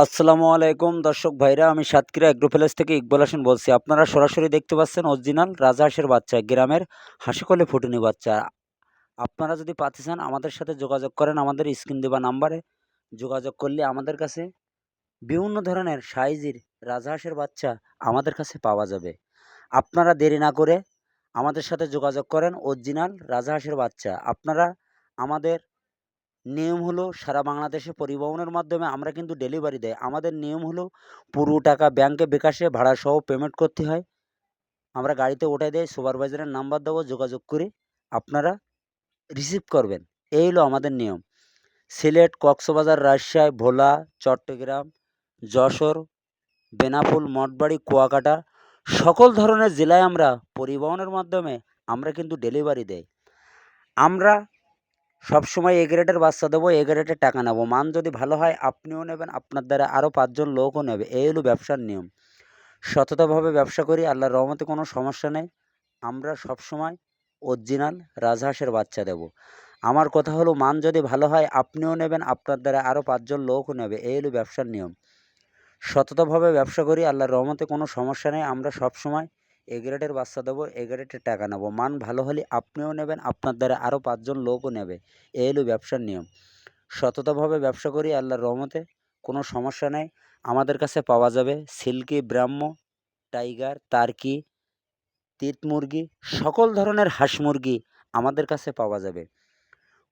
আসসালামু আলাইকুম দর্শক ভাইরা, আমি সাতক্ষীরা এগ্রো প্যালেস থেকে ইকবাল হোসেন বলছি। আপনারা সরাসরি দেখতে পাচ্ছেন অরিজিনাল রাজহাঁসের বাচ্চা, গ্রামের হাসিকলে ফুটুনি বাচ্চা। আপনারা যদি পাতে চান আমাদের সাথে যোগাযোগ করেন, আমাদের স্ক্রিন দেওয়া নাম্বারে যোগাযোগ করলে আমাদের কাছে বিভিন্ন ধরনের সাইজের রাজহাঁসের বাচ্চা আমাদের কাছে পাওয়া যাবে। আপনারা দেরি না করে আমাদের সাথে যোগাযোগ করেন। অরিজিনাল রাজহাঁসের বাচ্চা আপনারা আমাদের নিয়ম হলো সারা বাংলাদেশে পরিবহনের মাধ্যমে আমরা কিন্তু ডেলিভারি দেয়। আমাদের নিয়ম হলো পুরো টাকা ব্যাংকে বিকাশে ভাড়াসহ পেমেন্ট করতে হয়। আমরা গাড়িতে উঠাই দেই, সুপারভাইজারের নাম্বার দেবো, যোগাযোগ করে আপনারা রিসিভ করবেন। এই হলো আমাদের নিয়ম। সিলেট, কক্সবাজার, রাজশাহী, ভোলা, চট্টগ্রাম, যশোর, বেনাপোল, মঠবাড়ি, কুয়াকাটা সকল ধরনের জেলায় আমরা পরিবহনের মাধ্যমে আমরা কিন্তু ডেলিভারি দেই। আমরা সবসময় এ গ্রেডের বাচ্চা দেবো, এ গ্রেডের টাকা নেবো। মান যদি ভালো হয় আপনিও নেবেন, আপনার দ্বারা আরও ৫ জন লোকও নেবে। এই হলো ব্যবসার নিয়ম। সততাভাবে ব্যবসা করি, আল্লাহর রহমতে কোনো সমস্যা নেই। আমরা সবসময় অরিজিনাল রাজহাঁসের বাচ্চা দেবো। আমার কথা হলো মান যদি ভালো হয় আপনিও নেবেন, আপনার দ্বারা আরও ৫ জন লোকও নেবে। এই হলো ব্যবসার নিয়ম। সততাভাবে ব্যবসা করি, আল্লাহর রহমতে কোনো সমস্যা নেই। আমরা সবসময় এ গ্রেডের বাচ্চা দেবো, এ গ্রেডের টাকা নেবো। মান ভালো হলে আপনিও নেবেন, আপনার দ্বারা আরও ৫ জন লোকও নেবে। এই হলো ব্যবসার নিয়ম। সততাভাবে ব্যবসা করি, আল্লাহর রহমতে কোনো সমস্যা নেই। আমাদের কাছে পাওয়া যাবে সিল্কি, ব্রাহ্ম, টাইগার, টার্কি, তিত মুরগি, সকল ধরনের হাঁস মুরগি আমাদের কাছে পাওয়া যাবে।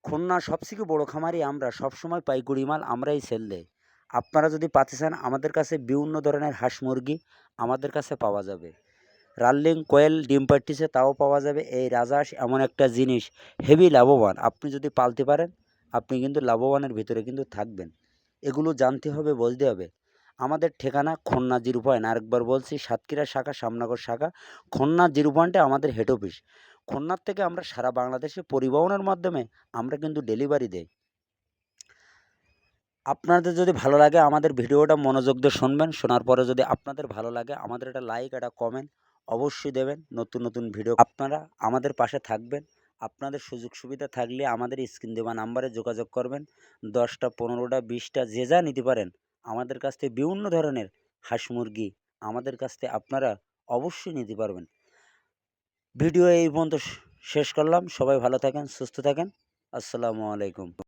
খুলনা সবথেকে বড় খামারি আমরা, সবসময় পাইকারি মাল আমরাই সেল দেই। আপনারা যদি পাতে চান আমাদের কাছে বিভিন্ন ধরনের হাঁস মুরগি আমাদের কাছে পাওয়া যাবে। রানিং কোয়েল ডিম পাড়তেছে তাও পাওয়া যাবে। এই রাজহাঁস এমন একটা জিনিস, হেভি লাভবান। আপনি যদি পালতে পারেন আপনি কিন্তু লাভবানের ভিতরে কিন্তু থাকবেন। এগুলো জানতে হবে, বুঝতে হবে। আমাদের ঠিকানা খুলনা 0 পয়েন্ট, আরেকবার বলছি, সাতক্ষীরা শাখা, শ্যামনগর শাখা, খুলনা 0 পয়েন্টে আমাদের হেড অফিস। খুলনার থেকে আমরা সারা বাংলাদেশে পরিবহনের মাধ্যমে আমরা কিন্তু ডেলিভারি দেই। আপনাদের যদি ভালো লাগে আমাদের ভিডিওটা মনোযোগ দিয়ে শুনবেন। শোনার পরে যদি আপনাদের ভালো লাগে আমাদের একটা লাইক, একটা কমেন্ট অবশ্যই দেবেন। নতুন নতুন ভিডিও আপনারা আমাদের পাশে থাকবেন। আপনাদের সুযোগ সুবিধা থাকলে আমাদের স্ক্রিন দেওয়া নাম্বারে যোগাযোগ করবেন। 10টা, 15টা, 20টা যে যা নিতে পারেন আমাদের কাছ থেকে বিভিন্ন ধরনের হাঁস মুরগি আমাদের কাছ থেকে আপনারা অবশ্যই নিতে পারবেন। ভিডিও এই পর্যন্ত শেষ করলাম। সবাই ভালো থাকেন, সুস্থ থাকেন। আসসালামু আলাইকুম।